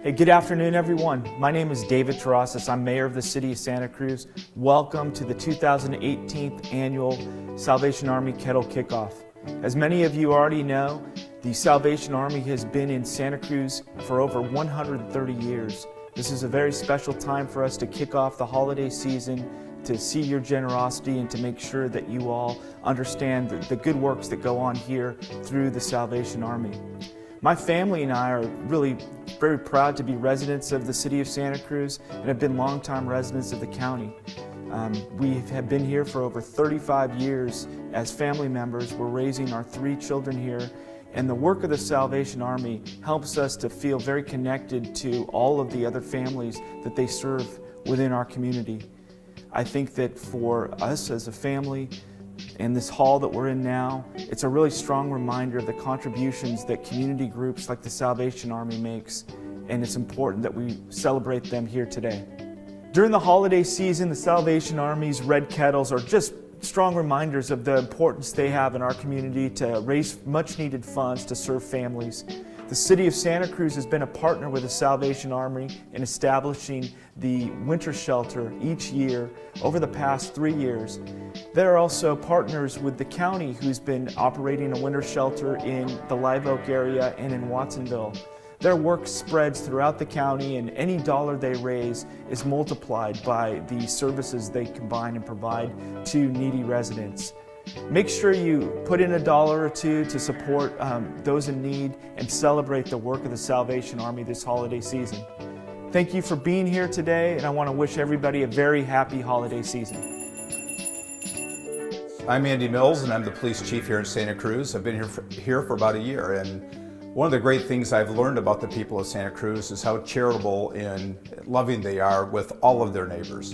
Hey, good afternoon, everyone. My name is David Terrasas. I'm mayor of the city of Santa Cruz. Welcome to the 2018 annual Salvation Army Kettle Kickoff. As many of you already know, the Salvation Army has been in Santa Cruz for over 130 years. This is a very special time for us to kick off the holiday season, to see your generosity and to make sure that you all understand the good works that go on here through the Salvation Army. My family and I are really very proud to be residents of the city of Santa Cruz and have been longtime residents of the county. We have been here for over 35 years as family members. We're raising our 3 children here, and the work of the Salvation Army helps us to feel very connected to all of the other families that they serve within our community. I think that for us as a family, and this hall that we're in now, it's a really strong reminder of the contributions that community groups like the Salvation Army makes, and it's important that we celebrate them here today. During the holiday season, the Salvation Army's red kettles are just strong reminders of the importance they have in our community to raise much needed funds to serve families. The city of Santa Cruz has been a partner with the Salvation Army in establishing the winter shelter each year over the past 3 years. They're also partners with the county, who's been operating a winter shelter in the Live Oak area and in Watsonville. Their work spreads throughout the county, and any dollar they raise is multiplied by the services they combine and provide to needy residents. Make sure you put in $1 or $2 to support those in need and celebrate the work of the Salvation Army this holiday season. Thank you for being here today, and I want to wish everybody a very happy holiday season. I'm Andy Mills, and I'm the police chief here in Santa Cruz. I've been here for about a year, and one of the great things I've learned about the people of Santa Cruz is how charitable and loving they are with all of their neighbors.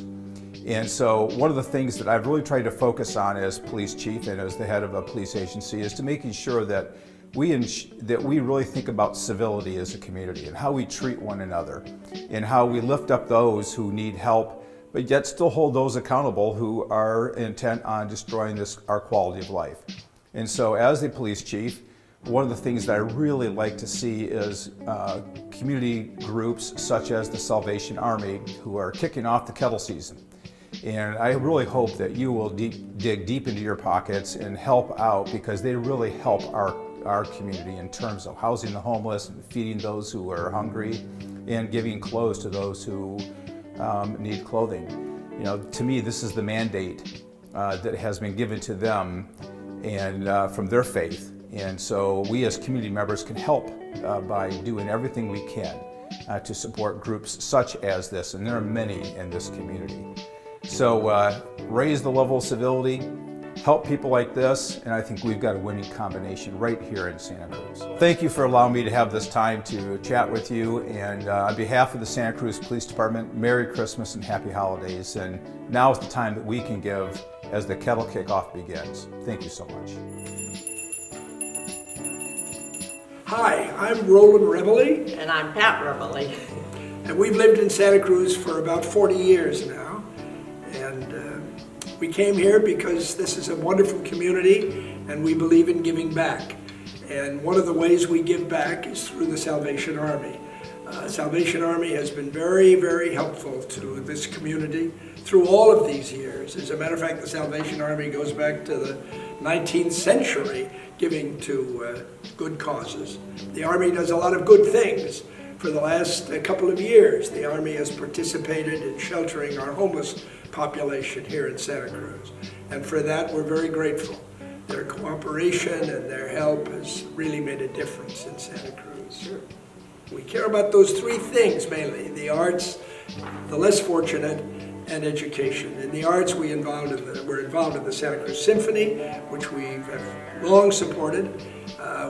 And so one of the things that I've really tried to focus on as police chief and as the head of a police agency is to making sure that we really think about civility as a community and how we treat one another and how we lift up those who need help, but yet still hold those accountable who are intent on destroying our quality of life. And so as the police chief, one of the things that I really like to see is community groups such as the Salvation Army, who are kicking off the kettle season. And I really hope that you will dig deep into your pockets and help out, because they really help our community in terms of housing the homeless and feeding those who are hungry and giving clothes to those who need clothing. You know, to me, this is the mandate that has been given to them and from their faith. And so we as community members can help by doing everything we can to support groups such as this, and there are many in this community. So raise the level of civility, help people like this, and I think we've got a winning combination right here in Santa Cruz. Thank you for allowing me to have this time to chat with you, and on behalf of the Santa Cruz Police Department, Merry Christmas and Happy Holidays, and now is the time that we can give as the kettle kickoff begins. Thank you so much. Hi, I'm Roland Wrigley. And I'm Pat Wrigley. And we've lived in Santa Cruz for about 40 years now. And we came here because this is a wonderful community and we believe in giving back. And one of the ways we give back is through the Salvation Army. Salvation Army has been very, very helpful to this community through all of these years. As a matter of fact, the Salvation Army goes back to the 19th century, giving to good causes. The Army does a lot of good things. For the last couple of years, the Army has participated in sheltering our homeless population here in Santa Cruz. And for that, we're very grateful. Their cooperation and their help has really made a difference in Santa Cruz. Sure. We care about those 3 things mainly: the arts, the less fortunate, and education. In the arts, we're involved in the Santa Cruz Symphony, which we have long supported.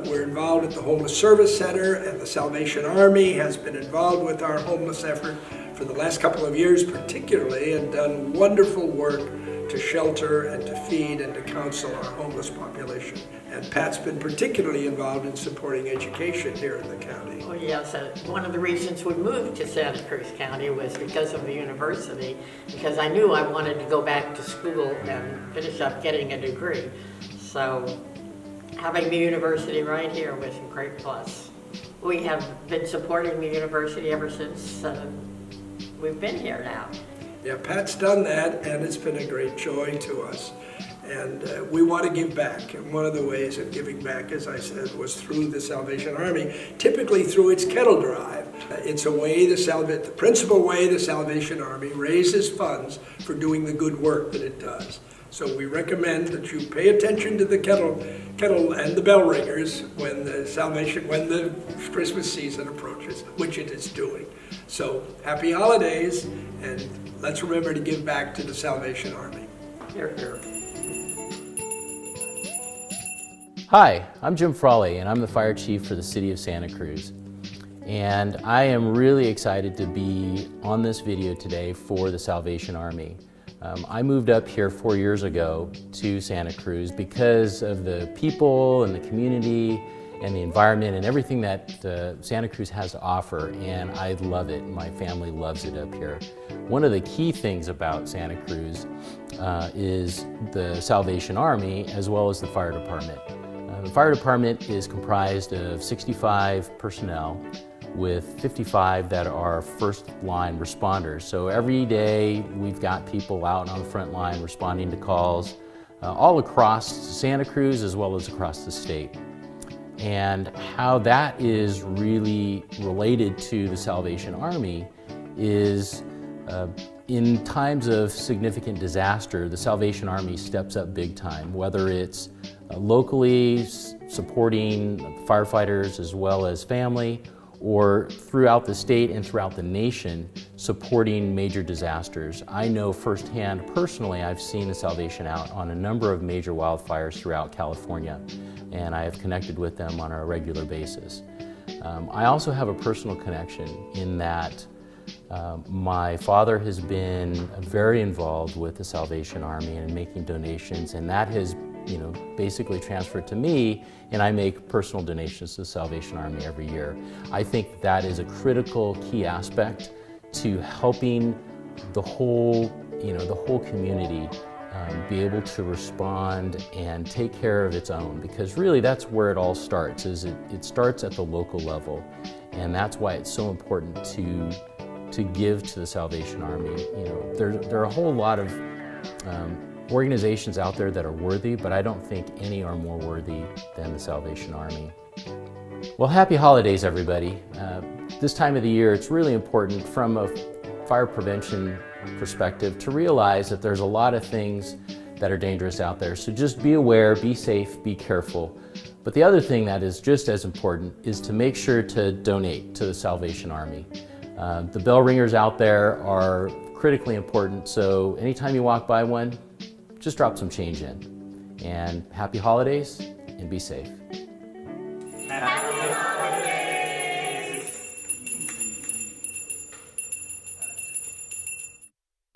We're involved at the Homeless Service Center, and the Salvation Army has been involved with our homeless effort for the last couple of years particularly, and done wonderful work to shelter and to feed and to counsel our homeless population. And Pat's been particularly involved in supporting education here in the county. Oh yes, one of the reasons we moved to Santa Cruz County was because of the university, because I knew I wanted to go back to school and finish up getting a degree. So having the university right here was a great plus. we have been supporting the university ever since we've been here now. Yeah, Pat's done that, and it's been a great joy to us. And we want to give back. And one of the ways of giving back, as I said, was through the Salvation Army, typically through its kettle drive. It's a way, the principal way the Salvation Army raises funds for doing the good work that it does. So we recommend that you pay attention to the kettle and the bell ringers when the Christmas season approaches, which it is doing. So happy holidays, and let's remember to give back to the Salvation Army. Here, here. Hi, I'm Jim Frawley, and I'm the fire chief for the city of Santa Cruz. And I am really excited to be on this video today for the Salvation Army. I moved up here 4 years ago to Santa Cruz because of the people and the community and the environment and everything that Santa Cruz has to offer, and I love it. My family loves it up here. One of the key things about Santa Cruz is the Salvation Army as well as the fire department. The fire department is comprised of 65 personnel with 55 that are first-line responders. So every day we've got people out on the front line responding to calls all across Santa Cruz as well as across the state. And how that is really related to the Salvation Army is in times of significant disaster, the Salvation Army steps up big time, whether it's locally supporting firefighters as well as family, or throughout the state and throughout the nation supporting major disasters. I know firsthand, personally, I've seen the Salvation out on a number of major wildfires throughout California, and I have connected with them on a regular basis. I also have a personal connection in that my father has been very involved with the Salvation Army and making donations, and that has basically transferred to me, and I make personal donations to the Salvation Army every year. I think that is a critical key aspect to helping the whole community be able to respond and take care of its own, because really that's where it all starts. It starts at the local level, and that's why it's so important to give to the Salvation Army. There are a whole lot of organizations out there that are worthy, but I don't think any are more worthy than the Salvation Army. Well, happy holidays, everybody. This time of the year, it's really important from a fire prevention perspective to realize that there's a lot of things that are dangerous out there. So just be aware, be safe, be careful. But the other thing that is just as important is to make sure to donate to the Salvation Army. The bell ringers out there are critically important, so anytime you walk by one, just drop some change in. And happy holidays, and be safe. Happy holidays.